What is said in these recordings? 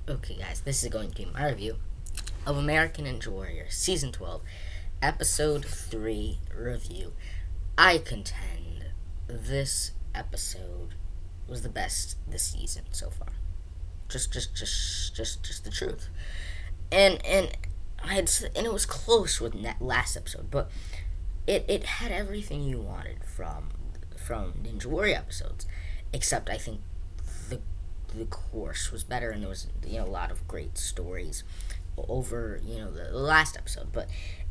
Okay, guys, this is going to be my review of American Ninja Warrior Season 12, Episode 3 review. I contend this episode was the best this season so far. Just the truth. And and it was close with that last episode, but it had everything you wanted from Ninja Warrior episodes, except I think the the course was better, and there was a lot of great stories over the last episode, but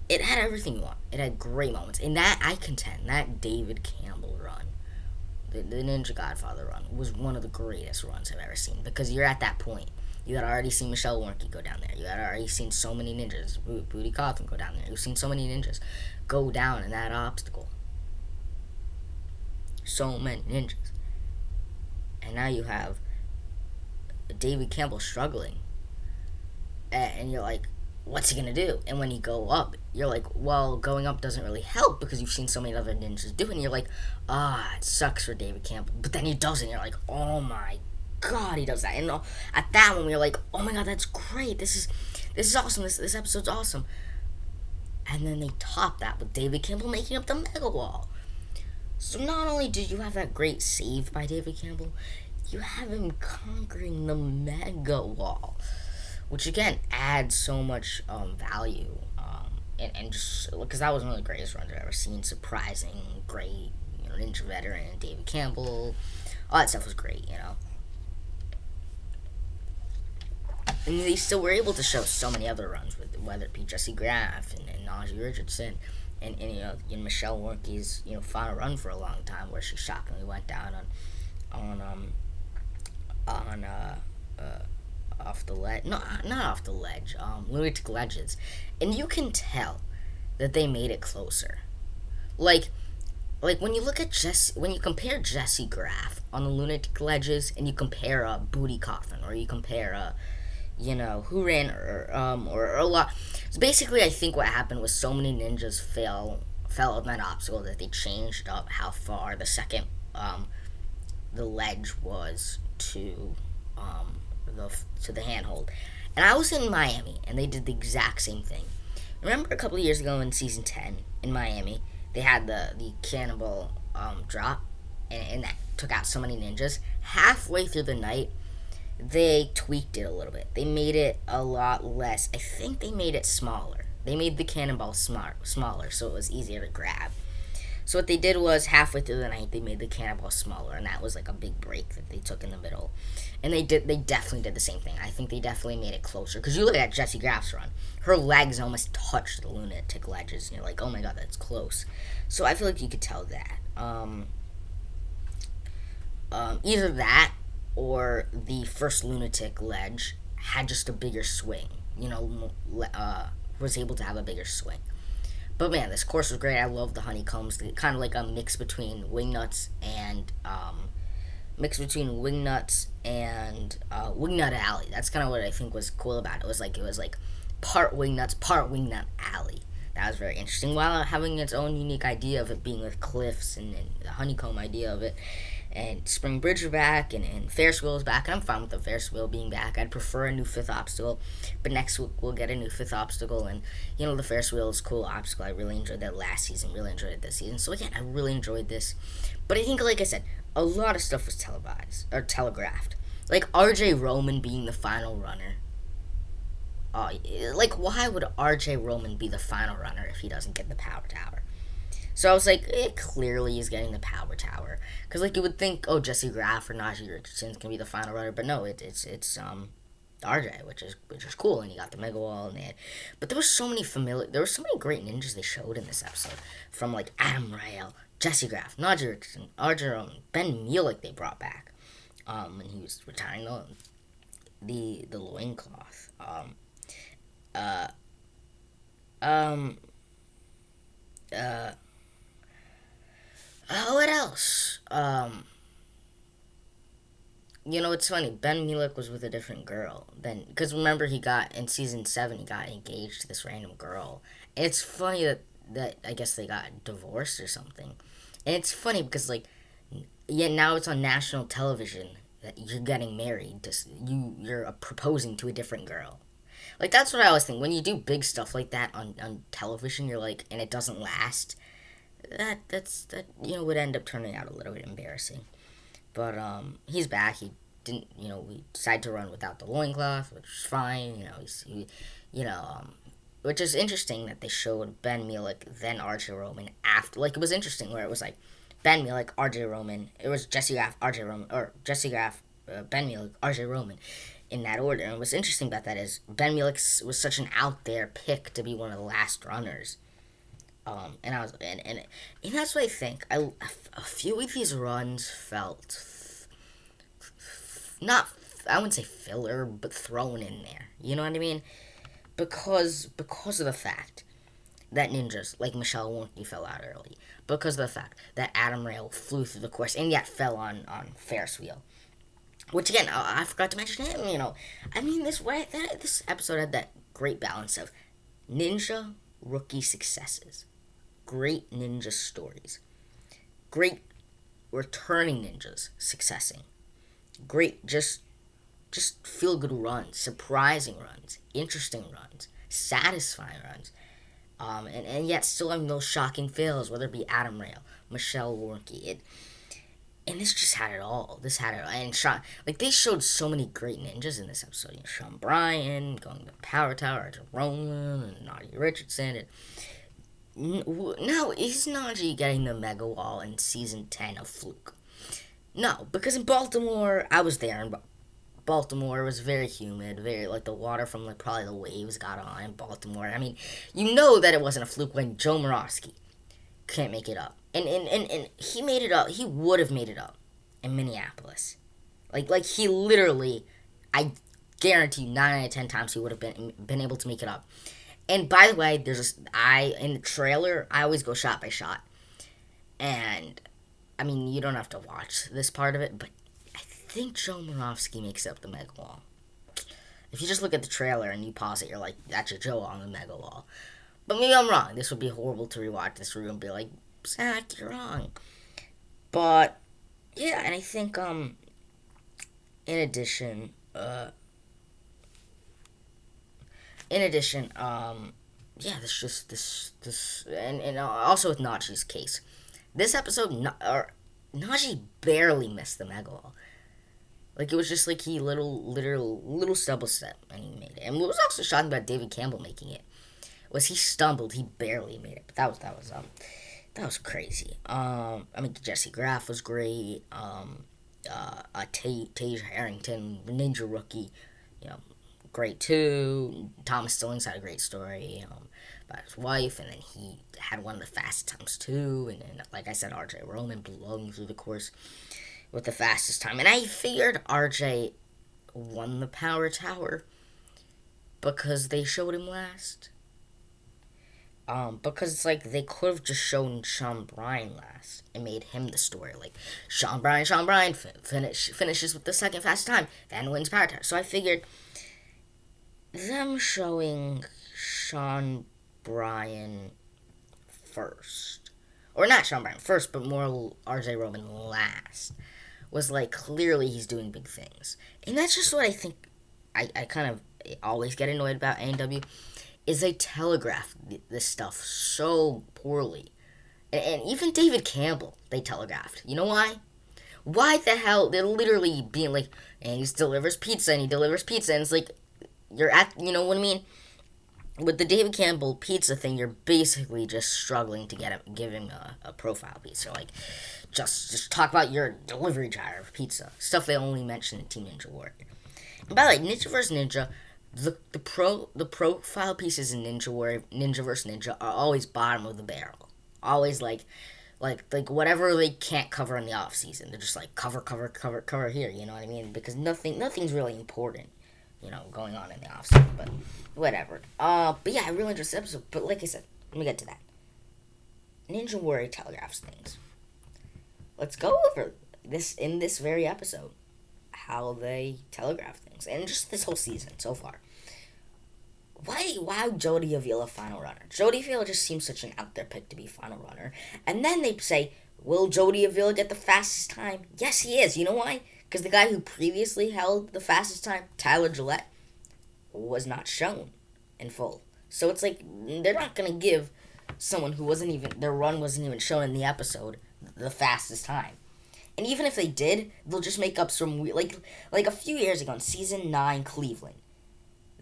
it had everything you want. It had great moments, and that I contend that David Campbell run, the Ninja Godfather run, was one of the greatest runs I've ever seen, because you're at that point. You had already seen Michelle Warnke go down there. You had already seen so many ninjas, Booty Coffin go down there. You've seen so many ninjas go down in that obstacle. So many ninjas. And now you have David Campbell struggling. And you're like, what's he gonna do? And when you go up, you're like, well, going up doesn't really help because you've seen so many other ninjas do it. And you're like, it sucks for David Campbell. But then he does it, and you're like, oh my god, he does that. And at that moment, you're like, oh my god, that's great. This is awesome. This episode's awesome. And then they top that with David Campbell making up the Mega Wall. So not only did you have that great save by David Campbell, you have him conquering the Mega Wall, which again adds so much value. And just because that was one of the greatest runs I've ever seen. Surprising, great, ninja veteran David Campbell, all that stuff was great. And they still were able to show so many other runs, with whether it be Jesse Graff and Najee Richardson, and Michelle Warnke's final run for a long time, where she shockingly went down on off the ledge, not off the ledge, lunatic ledges, and you can tell that they made it closer. Like when you look at when you compare Jesse Graff on the lunatic ledges, and you compare a Booty Coffin, or you compare who ran or a lot. So basically, I think what happened was so many ninjas fell on that obstacle that they changed up how far the ledge was to the handhold. And I was in Miami, and they did the exact same thing. Remember a couple of years ago in season 10 in Miami, they had the cannonball drop, and that took out so many ninjas. Halfway through the night, they tweaked it a little bit. They made it a lot less. I think they made it smaller. They made the cannonball smaller, so it was easier to grab. So what they did was, halfway through the night, they made the cannonball smaller, and that was like a big break that they took in the middle. And they definitely did the same thing. I think they definitely made it closer, because you look at Jessie Graff's run, her legs almost touched the lunatic ledges, and you're like, oh my god, that's close. So I feel like you could tell that. Either that, or the first lunatic ledge had just a bigger swing. Was able to have a bigger swing. But man, this course was great. I love the honeycombs. Kind of like a mix between Wingnut and Wingnut Alley. That's kind of what I think was cool about it. It was like part Wingnuts, part Wingnut Alley. That was very interesting, while having its own unique idea of it being with cliffs, and the honeycomb idea of it. And Spring Bridge are back, and Ferris wheel is back, and I'm fine with the Ferris wheel being back. I'd prefer a new fifth obstacle, but next week we'll get a new fifth obstacle, and the Ferris wheel is a cool obstacle. I really enjoyed that last season, really enjoyed it this season. So again, I really enjoyed this, but I think, like I said, a lot of stuff was telegraphed. Like R.J. Roman being the final runner. Why would R.J. Roman be the final runner if he doesn't get the power tower? So I was like, clearly he's getting the power tower. Because, you would think, Jesse Graff or Najee Richardson's going to be the final runner. But no, it's RJ, which is cool. And he got the Mega Wall. But there were so many great ninjas they showed in this episode. From, Adam Rail, Jesse Graff, Najee Richardson, RJ Roman, Ben Muehlek they brought back. When he was retiring the loincloth. What else? It's funny. Ben Muehlek was with a different girl. Because remember, in season 7, he got engaged to this random girl. And it's funny that I guess they got divorced or something. And it's funny because, now it's on national television that you're getting married. You're proposing to a different girl. Like that's what I always think when you do big stuff like that on television. You're like, and it doesn't last. That would end up turning out a little bit embarrassing. But he's back. He didn't we decided to run without the loincloth, which is fine. You know which is interesting that they showed Ben Mielik then RJ Roman after. Like it was interesting where it was like Ben Mielik, RJ Roman. It was Jesse Graff, RJ Roman, or Jesse Graff, Ben Mielik, RJ Roman, in that order. And what's interesting about that is Ben Mielik was such an out there pick to be one of the last runners. And I was and that's what I think. A few of these runs felt not, I wouldn't say filler, but thrown in there. You know what I mean? Because of the fact that ninjas like Michelle Wonky fell out early, because of the fact that Adam Rail flew through the course and yet fell on Ferris wheel. Which again, I forgot to mention him. I mean this episode had that great balance of ninja rookie successes, great ninja stories, great returning ninjas successing, great just feel good runs, surprising runs, interesting runs, satisfying runs, and yet still having those shocking fails, whether it be Adam Rail, Michelle Warnke, and this just had it all. This had it all. And Sean, like they showed so many great ninjas in this episode. Sean Bryan going to the Power Tower, Archer Roman, and Naughty Richardson, and now is Najee getting the Mega Wall in season 10 a fluke? No, because in Baltimore, I was there, and Baltimore was very humid, very like the water from probably the waves got on in Baltimore. I mean, you know that it wasn't a fluke when Joe Moravsky can't make it up, and he made it up. He would have made it up in Minneapolis, like he literally, I guarantee 9 out of 10 times he would have been able to make it up. And by the way, in the trailer I always go shot by shot, and I mean you don't have to watch this part of it, but I think Joe Moravsky makes up the Mega Wall. If you just look at the trailer and you pause it, you're like, that's your Joe on the Mega Wall. But maybe I'm wrong. This would be horrible to rewatch this review and be like, Zach, you're wrong. But yeah, and I think in addition, yeah, this and also with Najee's case, this episode, Najee barely missed the Mega Wall. Like it was just like he little stumble step and he made it. And what was also shocking about David Campbell making it was he stumbled, he barely made it. But that was crazy. I mean Jesse Graff was great. Tage Harrington, Ninja Rookie, great too. Thomas Stillings had a great story about his wife, and then he had one of the fastest times too. And then, like I said, RJ Roman blowing through the course with the fastest time. And I figured RJ won the Power Tower because they showed him last. Because it's like they could have just shown Sean Bryan last and made him the story. Like Sean Bryan finishes with the second fastest time, then wins Power Tower. So I figured them showing Sean Bryan first, or not Sean Bryan first, but more RJ Roman last, was like clearly he's doing big things. And that's just what I think I kind of always get annoyed about ANW, is they telegraph this stuff so poorly. And even David Campbell, they telegraphed. You know why? Why the hell? They're literally being like, and he delivers pizza, and it's like, you're at, you know what I mean? With the David Campbell pizza thing, you're basically just struggling to give him a profile piece. So like, just talk about your delivery driver of pizza. Stuff they only mention in Team Ninja Warrior. And by the way, Ninja vs. Ninja, the profile pieces in Ninja Warrior, Ninja vs. Ninja are always bottom of the barrel. Always like whatever they can't cover in the off season, they're just like cover here. You know what I mean? Because nothing's really important, going on in the off season. But whatever. But yeah, I really enjoyed this episode. But like I said, let me get to that. Ninja Warrior telegraphs things. Let's go over this in this very episode, how they telegraph things, and just this whole season so far. Why Jody Avila final runner? Jody Avila just seems such an out there pick to be final runner. And then they say, will Jody Avila get the fastest time? Yes, he is. You know why? Because the guy who previously held the fastest time, Tyler Gillette, was not shown in full. So it's like they're not gonna give someone who wasn't even their run wasn't even shown in the episode the fastest time. And even if they did, they'll just make up some like a few years ago in season 9 Cleveland.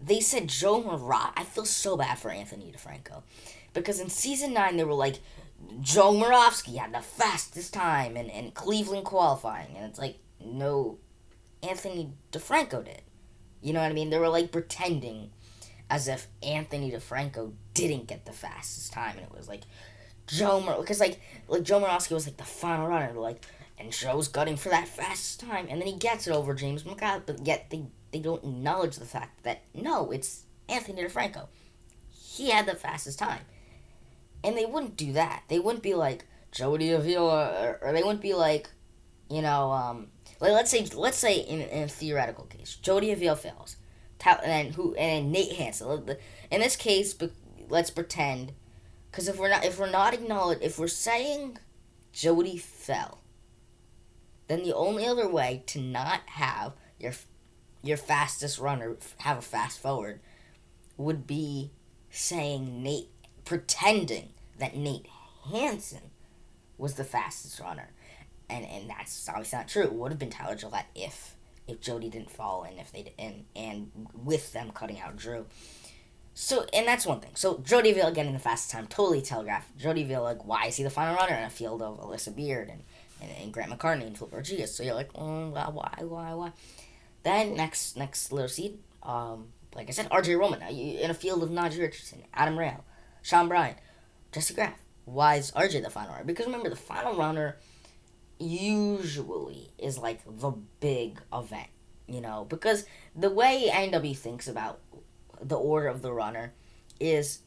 They said Joe Murat. I feel so bad for Anthony DeFranco because in season 9 they were like Joe Murawski had the fastest time in Cleveland qualifying, and it's like no, Anthony DeFranco did. You know what I mean? They were like pretending as if Anthony DeFranco didn't get the fastest time, and it was like because like Joe Murawski was like the final runner, like, and Joe's gutting for that fastest time, and then he gets it over James McGrath, but yet they don't acknowledge the fact that no, it's Anthony DeFranco. He had the fastest time, and they wouldn't do that. They wouldn't be like Jody Avila, or they wouldn't be like, you know, like let's say in a theoretical case, Jody Avila fails, and Nate Hansen. In this case, let's pretend, because if we're saying Jody fell, then the only other way to not have your fastest runner have a fast forward would be saying pretending that Nate Hansen was the fastest runner. And that's obviously not true. It would have been Tyler Gillette if Jody didn't fall and with them cutting out Drew. So, and that's one thing. So Jody Avila getting the fastest time, totally telegraphed. Jody Avila, like, why is he the final runner in a field of Alyssa Beard and Grant McCartney and Philip Rodriguez? So you're like, why? Then next little seed, like I said, RJ Roman in a field of Najee Richardson, Adam Rail, Sean Bryant, Jesse Graff. Why is RJ the final runner? Because remember, the final runner usually is like the big event, you know, because the way ANW thinks about the order of the runner is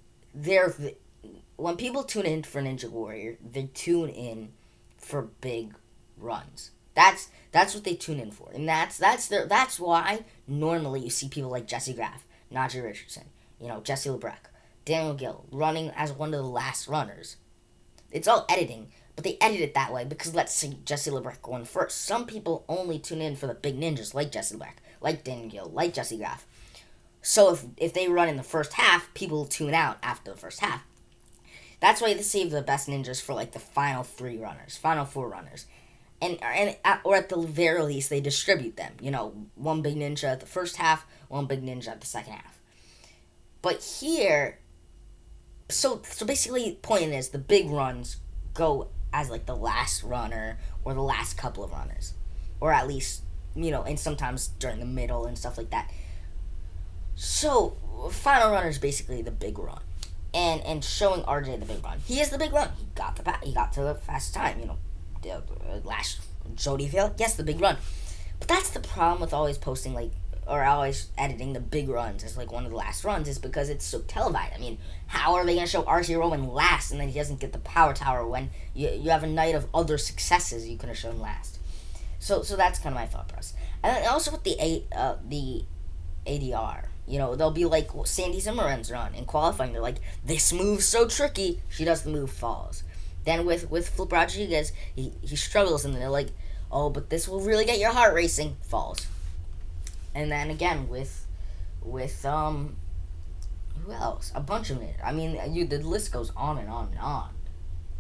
when people tune in for Ninja Warrior, they tune in for big runs. That's what they tune in for, and that's why normally you see people like Jesse Graff, Najee Richardson, you know, Jesse LeBrecq, Daniel Gill running as one of the last runners. It's all editing, but they edit it that way because let's say Jesse LeBrecq won first. Some people only tune in for the big ninjas like Jesse LeBrecq, like Daniel Gill, like Jesse Graff. So if they run in the first half, people tune out after the first half. That's why they save the best ninjas for like the final 4 runners. Or at the very least, they distribute them. You know, one big ninja at the first half, one big ninja at the second half. But here, so basically, the point is the big runs go as like the last runner or the last couple of runners, or at least, you know, and sometimes during the middle and stuff like that. So final runner is basically the big run, and showing RJ the big run. He is the big run. He got to the fastest time. You know. Last Jody Avila, yes, the big run. But that's the problem with always posting or always editing the big runs as like one of the last runs, is because it's so televised. I mean, how are they going to show RJ Roman last and then he doesn't get the power tower when you have a night of other successes you could have shown last? So that's kind of my thought process. And then also with the ADR, you know, they'll be like Sandy Zimmerman's run in qualifying. They're like, this move's so tricky. She does the move, falls. Then with Philip Rodriguez, he struggles, and they're like, oh, but this will really get your heart racing, falls. And then again with who else? A bunch of it. I mean, the list goes on and on and on.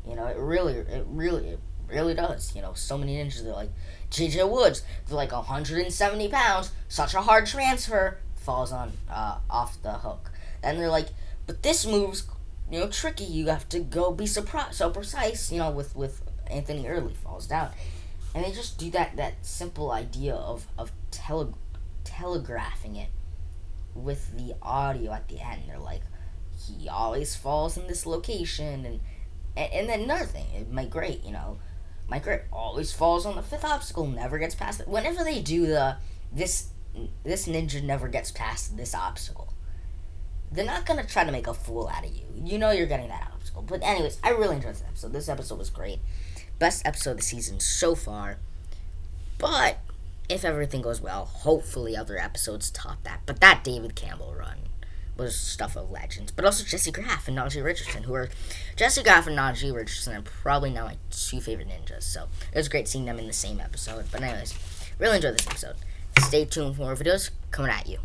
You know, it really does. You know, so many ninjas. They're like JJ Woods. They're like 170 pounds. Such a hard transfer. Falls on off the hook. Then they're like, but this move's, you know, tricky. You have to go be so precise. You know, with Anthony Early falls down, and they just do that simple idea of telegraphing it with the audio at the end. They're like, he always falls in this location, and then another thing, Mike Great, you know, Mike Great always falls on the 5th obstacle, never gets past it. Whenever they do this ninja never gets past this obstacle, they're not going to try to make a fool out of you. You know you're getting that obstacle. But anyways, I really enjoyed this episode. This episode was great. Best episode of the season so far. But if everything goes well, hopefully other episodes top that. But that David Campbell run was stuff of legends. But also Jesse Graff and Najee Richardson, Jesse Graff and Najee Richardson are probably now my 2 favorite ninjas. So it was great seeing them in the same episode. But anyways, Really enjoyed this episode. Stay tuned for more videos coming at you.